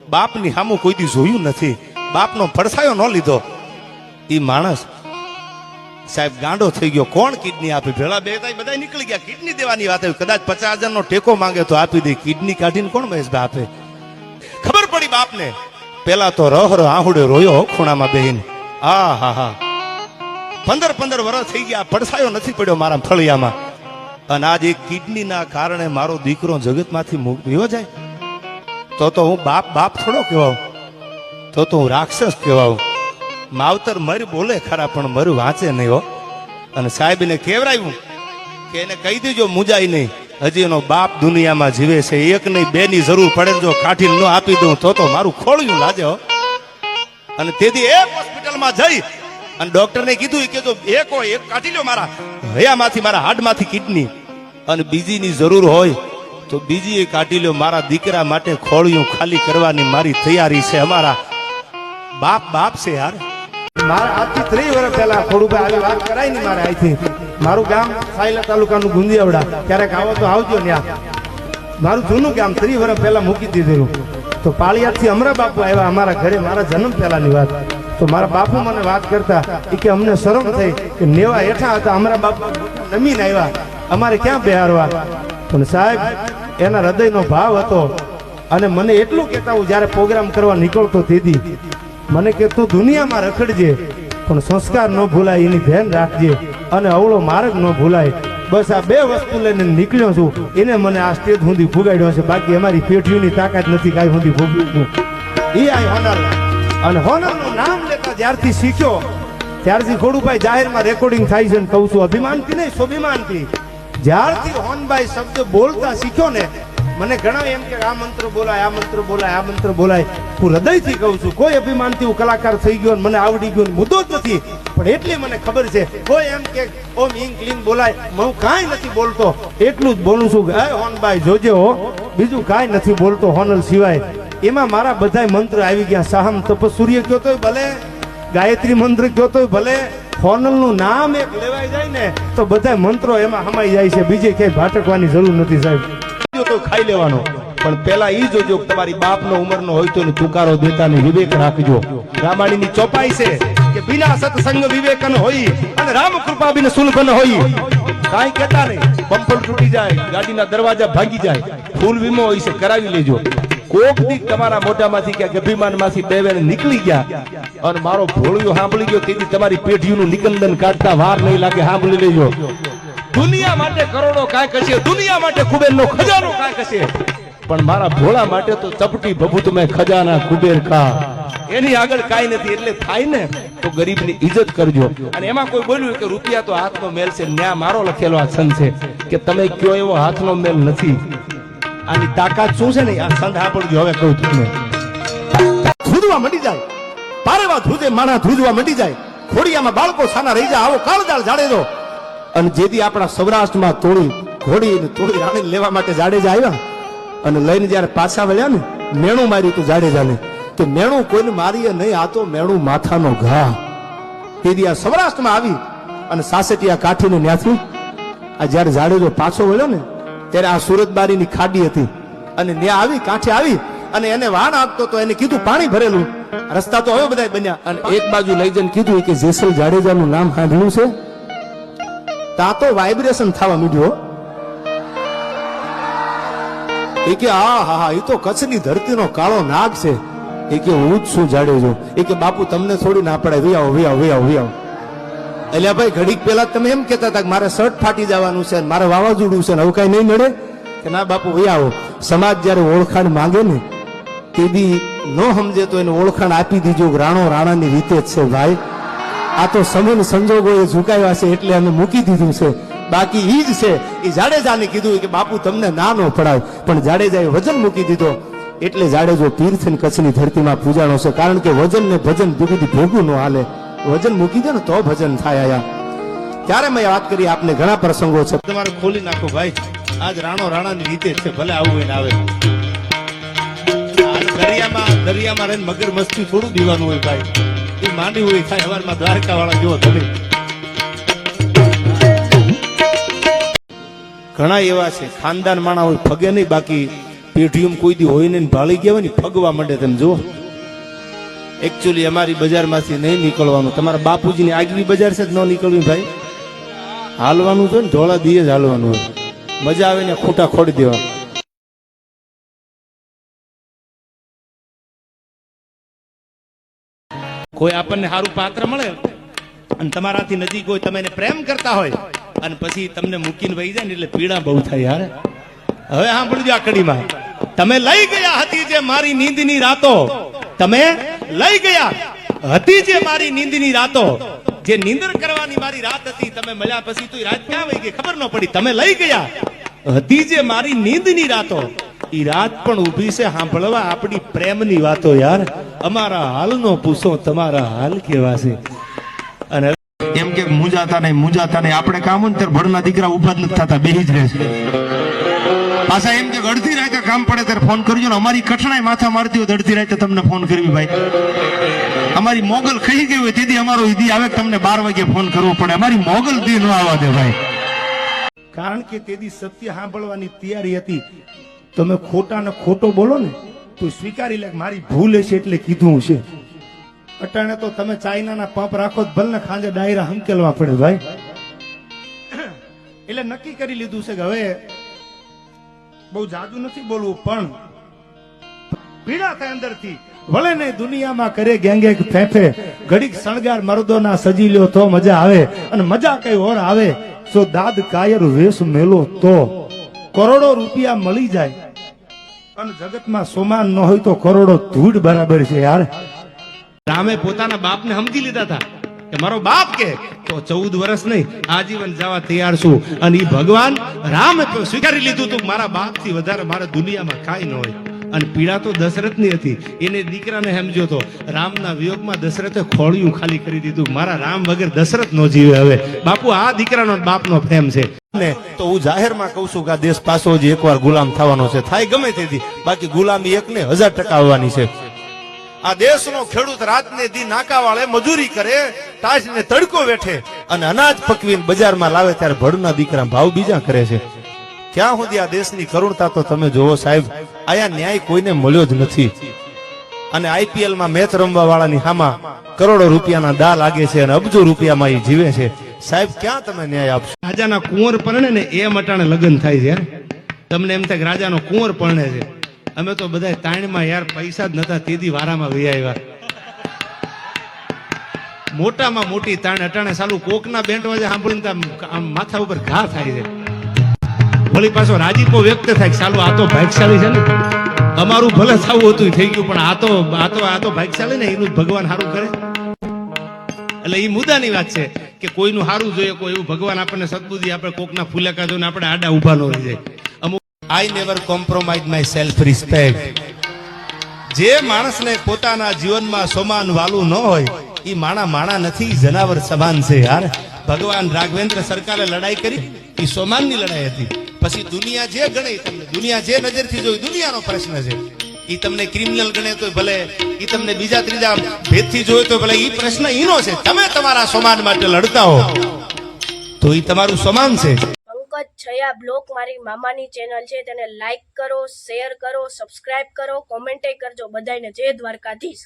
બાપની સામું કોઈ દી જોયું નથી, બાપનો પડછાયો ન લીધો. ઈ માણસ સાહેબ ગાંડો થઈ ગયો. કોણ કિડની આપી? ભેળા બે બધા નીકળી ગયા. કિડની દેવાની વાત આવી. કદાચ 50,000 નો ટેકો માંગે તો આપી દે. કિડની કાઢીને કોણ મહેશભાઈ આપે? ખબર પડી બાપને. પેલા તો રહ આહુડે રોયો ખૂણામાં બેહીને. હા હા હા 15 વર્ષ થઈ ગયા, પડછાયો નથી પડ્યો મારા ફળિયામાં. અને આજ એક કિડની ના કારણે મારો દીકરો જગતમાંથી મુક્યો જાય તો હું બાપ થોડો કહેવાઉં, તો હું રાક્ષસ કહેવાઉં. માવતર મર બોલે ખરા પણ મર વાંચે નહીં હો. અને સાહેબને કેવરાયું કે એને કહી દેજો મુજાય નહીં, હજી એનો બાપ દુનિયામાં જીવે છે. એક નહીં બે ની જરૂર પડે જો કાઢીને ન આપી દઉં તો મારું ખોળ્યું લાજે હો. અને તેથી એક હોસ્પિટલમાં જઈ અને ડોક્ટરને કીધું કે જો એક કાઢી લો મારા હયામાંથી, મારા હાડમાંથી કિડની, અને બીજીની જરૂર હોય તો બીજી કાઢી લો. મારા દીકરા માટે ખોળ્યું ખાલી કરવાની મારી તૈયારી છે. અમારા બાપ છે યાર. મારા આજથી 30 વર્ષ પહેલા થોડુંભાઈ આવી વાત કરાય ને મારે અહીંથી. મારું ગામ સાયલા તાલુકાનું ગુંદિયાવડા. ક્યારેક આવો તો આવજો ત્યાં. મારું જૂનું ગામ 30 વર્ષ પહેલા મૂકી દીધેલું. તો પાળિયાદથી અમરા બાપુ આવ્યા અમારા ઘરે, મારા જન્મ પહેલાની વાત. તો મારા બાપુ મને વાત કરતા કે અમને શરમ થઈ કે નેવા હેઠા હતા, અમારા બાપુ નમીને આવ્યા, અમારે ક્યાં બેહારવા. પણ સાહેબ એના હૃદયનો ભાવ હતો. અને મને એટલું કહેતા હું જયારે પ્રોગ્રામ કરવા નીકળતો તેથી મને કે તું દુનિયામાં રખડજે પણ સંસ્કાર ન ભૂલાય એની ધ્યાન રાખજે, અને અવળો માર્ગ ન ભૂલાય. બસ આ બે વસ્તુ લઈને નીકળ્યો છું. એને મને આ સ્ટેજ સુધી ભોગાડ્યો છે. બાકી અમારી પેઢીઓની તાકાત નથી કાંઈ સુધી ભોગવ્યું. એ આ હોનર. અને હોનરનું નામ લેતા જ્યારથી શીખ્યો ત્યારથી ખોડુભાઈ જાહેરમાં રેકોર્ડિંગ થાય છે. કહું છું અભિમાનથી નહીં, સ્વાભિમાનથી. જ્યારથી હોનભાઈ શબ્દ બોલતા શીખ્યો ને, મને ઘણા એમ કે આ મંત્ર બોલાય, આ મંત્ર બોલાય, આ મંત્ર બોલાય. હું હૃદયથી કહું છું, કોઈ અભિમાનથી હું કલાકાર થઈ ગયો મને આવડી ગયો મુદ્દો જ નથી. પણ એટલી મને ખબર છે, કોઈ એમ કે ઓમ ઇંગ ક્લીન બોલાય, હું કાંઈ નથી બોલતો. એટલું જ બોલું છું કે હોનભાઈ જોજે હો, બીજું કાંઈ નથી બોલતો હોનલ સિવાય. એમાં મારા બધા મંત્ર આવી ગયા. સાહમ તપ સૂર્ય કયો તોય ભલે, ગાયત્રી મંત્ર કયો તોય ભલે, હોનલનું નામ એક લેવાઈ જાય ને તો બધા મંત્રો એમાં હમાઈ જાય છે. બીજે ક્યાંય ભાટકવાની જરૂર નથી સાહેબ. તો ખાઈ લેવાનો, પણ પેલા ઈ જોજો તમારી બાપનો ઉંમરનો હોય તો તુકારો દેતા ને વિવેક રાખજો. રામાયણની ચોપાઈ છે કે બિના સત્સંગ વિવેકન હોય અને રામ કૃપા બિન સુલભન હોય. કાંઈ કહેતા નહીં, બમ્પર તૂટી જાય, ગાડીના દરવાજા ભાંગી જાય, ફૂલ વીમો હોય છે કરાવી લેજો. કોક દી તમારા મોઢામાંથી કે અભિમાનમાંથી બેવેને નીકળી ગયા અને મારો ભોળિયો સાંભળી ગયો, તેથી તમારી પેઢીઓનું નિકંદન કાઢતા વાર નહીં લાગે. સાંભળી લેજો, દુનિયા માટે કરોડો કાંઈક હશે, દુનિયા માટે કુબેરનો ખજાનો કાંઈક હશે, પણ મારા ભોળા માટે તો ચપટી ભભૂત મેં ખજાના કુબેર કા. એની આગળ કાંઈ નથી. એટલે થાય ને તો ગરીબની ઇજ્જત કરજો. અને એમાં કોઈ બોલ્યું કે રૂપિયા તો હાથનો મેલ છે, ન્યા મારો લખેલો આ છંદ છે કે તમે કયો એવો હાથનો મેલ નથી. આની તાકાત શું છે ને આ સંત સાંભળજો. હવે કહું તમને, ધ્રુજવા મંડી જાય, પારેવા ધ્રુજે માણા ધ્રુજવા મંડી જાય, ખોડિયામાં બાળકો સાના રહી જાય, આવો કાળજાળ જાડેજો. અને જેથી આપણા સૌરાષ્ટ્રમાં તોડી રાણી લેવા માટે જાડેજા આવ્યા અને લઈને જયારે પાછા વળ્યા ને, મેણું માર્યું તું જાડેજાને કે મેણું કોઈને મારીએ નહીં, આ તો મેણું માથાનો ઘા. તેથી આ સૌરાષ્ટ્રમાં આવી અને સાસટિયા કાઠીને ન્યાથી આ જયારે જાડેજો પાછો વળ્યો ને ત્યારે આ સુરતબારીની ખાડી હતી અને ત્યાં આવી કાંઠે આવી અને એને વાણ આપતો તો એને કીધું પાણી ભરેલું. રસ્તા તો હવે બધા બન્યા અને એક બાજુ લઈ જઈને કીધું કે જેસલ જાડેજાનું નામ સાંભળ્યું છે? તા તો વાઇબ્રેશન થવા માંડ્યો. એ કે હા એ તો કચ્છની ધરતીનો કાળો નાગ છે. એ કે હું જ છું જાડેજો. એ કે બાપુ તમને થોડી ના પડાય, વી આવો. એટલે ભાઈ ઘડીક પેલા તમે એમ કેતા હતા કે મારે શર્ટ ફાટી જવાનું છે, મારે વાવાઝોડું છે, હવે કઈ નહીં નડે કે ના બાપુ વી આવો. સમાજ જયારે ઓળખાણ માંગે ને તે દી ન સમજે તો એને ઓળખાણ આપી દીજો. રાણો રાણાની રીતે જ છે ભાઈ. આ તો સમય સંજોગો એ ઝુકાવ્યા છે એટલે અમે મૂકી દીધું છે. બાકી ઈ જ છે. એ જાડેજાને કીધું કે બાપુ તમને ના નો પડાય, પણ જાડેજાએ વજન મૂકી દીધો. એટલે જાડેજો તીર્થ કચ્છની ધરતીમાં પૂજાણો છે. કારણ કે વજન ને ભજન દુગી ભેગું ન હાલે. વજન મૂકી દે ને તો ભજન થાય. આયા ત્યારે મેં વાત કરી આપને ઘણા પ્રસંગો છે, તમારે ખોલી નાખો ભાઈ. આજ રાણો રાણાની રીતે છે, ભલે આવું હોય ને આવે. દરિયામાં રહીને મગર મસ્તી થોડું દીવાનું હોય ભાઈ. એ માંડી હોય થાય હવારમાં દ્વારકા વાળા જેવો ધણી. ઘણા એવા છે ખાનદાન માણા હોય ફગે નહીં, બાકી પેઢીઓમાં કોઈ દી હોય ને ભાળી ગયા હોય ને ફગવા માંડે. તમે જુઓ, એકચ્યુઅલી અમારી બજારમાંથી નહીં નીકળવાનું. તમારા બાપુજીની આગવી બજાર છે ન નીકળવી ભાઈ. હાલવાનું છે ને ધોળા દીએ જ હાલવાનું હોય. મજા આવે ને ખૂટા ખોડી દેવા. કોઈ આપણને સારું પાત્ર મળે અને તમારાથી નજીક હોય, તમે એને પ્રેમ કરતા હોય અને પછી તમને મૂકીને વહી જાય ને એટલે પીડા બહુ થાય યાર. હવે સાંભળજો આ કડીમાં, તમે લઈ ગયા હતી જે મારી નીંદની રાતો, તમે લઈ ગયા હતી જે મારી નીંદની રાતો, જે નીંદર કરવાની મારી રાત હતી, તમે મળ્યા પછી તો રાત ક્યાં વહી ગઈ ખબર ન પડી. તમે લઈ ગયા હતી જે મારી નીંદની રાતો, ઈ રાત પણ ઊભી છે સાંભળવા આપણી પ્રેમની વાતો યાર. અમારા હાલનો પૂછો, તમારા હાલ કેવા છે? અને એમ કે મુંજાતા નહીં આપણે કામ હોય ને ત્યારે ભણના દીકરા ઉભા જ નથી થતા, બેહી જ રહે છે. પાછા એમ કે અડધી રાતે કામ પડે ત્યારે ફોન કરજો ને. અમારી કઠણાઈ માથા મારતી હોય તો અડધી રાતે તમને ફોન કરવી ભાઈ. અમારી મોગલ ખાઈ ગઈ હોય તેથી અમારો ઈદી આવે તમને 12 વાગે ફોન કરવો પડે. અમારી મોગલ દી ન આવવા દે ભાઈ. કારણ કે તેથી સત્ય સાંભળવાની તૈયારી હતી. તમે ખોટા ને ખોટો બોલો ને તો સ્વીકારી લે, મારી ભૂલ હશે એટલે કીધું છે. અટાણે તો તમે ચાઇનાના પંપ રાખો ભલે ને ખાંજે ડાયરા હંકેલવા પડે ભાઈ. એટલે નક્કી કરી લીધું છે કે હવે બહુ જાદુ નથી બોલવું, પણ પીડા થાય અંદરથી. ભલે ને દુનિયામાં કરે ગેંગે ફેફે, ઘડીક શણગાર મર્દોના સજી લ્યો તો મજા આવે, અને મજા કઈ ઓર આવે સો દાદ કાયર વેશ મેલો તો કરોડો રૂપિયા મળી જાય અને જગતમાં સોમાન ન હોય તો કરોડો ધૂળ બરાબર છે યાર. રામે પોતાના બાપને સમજી લીધા હતા કે મારો બાપ કે તો 14 વર્ષ નહીં આજીવન જવા તૈયાર છું. અને ઈ ભગવાન રામે સ્વીકારી લીધું હતું મારા બાપથી વધારે મારા દુનિયામાં કાંઈ ન હોય. અને પીડા તો દશરથની હતી, એને દીકરાને સમજ્યો તો. રામના વિયોગમાં દશરથે ખોળિયું ખાલી કરી દીધું. મારા રામ વગર દશરથ નો જીવે. હવે બાપુ આ દીકરાનો બાપનો પ્રેમ છે ને. તો હું જાહેરમાં કહું છું કે આ દેશ પાછો જ એકવાર ગુલામ થવાનો છે. થાય ગમે તેથી, બાકી ગુલામી 1000% આવવાની છે. આ દેશનો ખેડૂત રાતને દી નાકા વાળે મજૂરી કરે, તાજને તડકો વેઠે અને અનાજ પકવીને બજારમાં લાવે ત્યારે ભડના દીકરા ભાવ બીજા કરે છે. ક્યાં સુધી આ દેશની કરુણતા તો તમે જોવો સાહેબ. આયા ન્યાય કોઈને મળ્યો જ નથી. અને આઈપીએલ માં મેચ રમવા વાળાની હામાં કરોડો રૂપિયાના દા લાગે છે અને અબજો રૂપિયામાં એ જીવે છે. સાહેબ ક્યાં તમે ન્યાય આપશો? રાજાના કુંવર પરણે ને એ મટાણે લગ્ન થાય છે. તમને એમ થાય કે રાજાનો કુંવર પરણે છે. અમે તો બધા તાણમાં યાર પૈસા જ નતા તેદી વારામાં વહી આવ્યા. મોટામાં મોટી તાણ અટાણે સાલું કોકના બેન્ટ વાજે સાંભળીને આમ માથા ઉપર ઘા થાય છે. વળી પાછો રાજીપો વ્યક્ત થાય કે સાલું આ તો ભાગ્યશાળી છે ને. અમારું ભલે થવું હતું થઈ ગયું, પણ આ તો ભાગ્યશાળી ને, એનું ભગવાન સારું કરે. એટલે એ મુદ્દાની વાત છે કે કોઈનું સારું જોઈએ, કોઈ એવું ભગવાન આપણને સદબુદ્ધિ આપણે કોકના ફૂલેકા જોઈને આપણે આડા ઉભા ન રહી જાય. અમુક I never compromise my self respect. જે માણસને પોતાના જીવનમાં સમાન વાલું ન હોય એ માણા નથી, જનાવર સમાન છે યાર. ભગવાન રાઘવેન્દ્ર સરકારે લડાઈ કરી એ સોમાનની લડાઈ હતી. પછી દુનિયા જે ગણે, તમને દુનિયા જે નજરથી જોઈ દુનિયાનો પ્રશ્ન છે. ઈ તમને ક્રિમિનલ ગણે તો ભલે, ઈ તમને બીજા ત્રીજા ભેદથી જોયો તો ભલે, ઈ પ્રશ્ન ઈનો છે. તમે તમારા સમાન માટે લડતા હો તો ઈ તમારું સમાન છે. પંકજ છયા બ્લોક મારી મામાની ચેનલ છે, તેને લાઈક કરો, શેર કરો, સબસ્ક્રાઇબ કરો, કોમેન્ટ કરજો. બધાને જય દ્વારકાધીશ.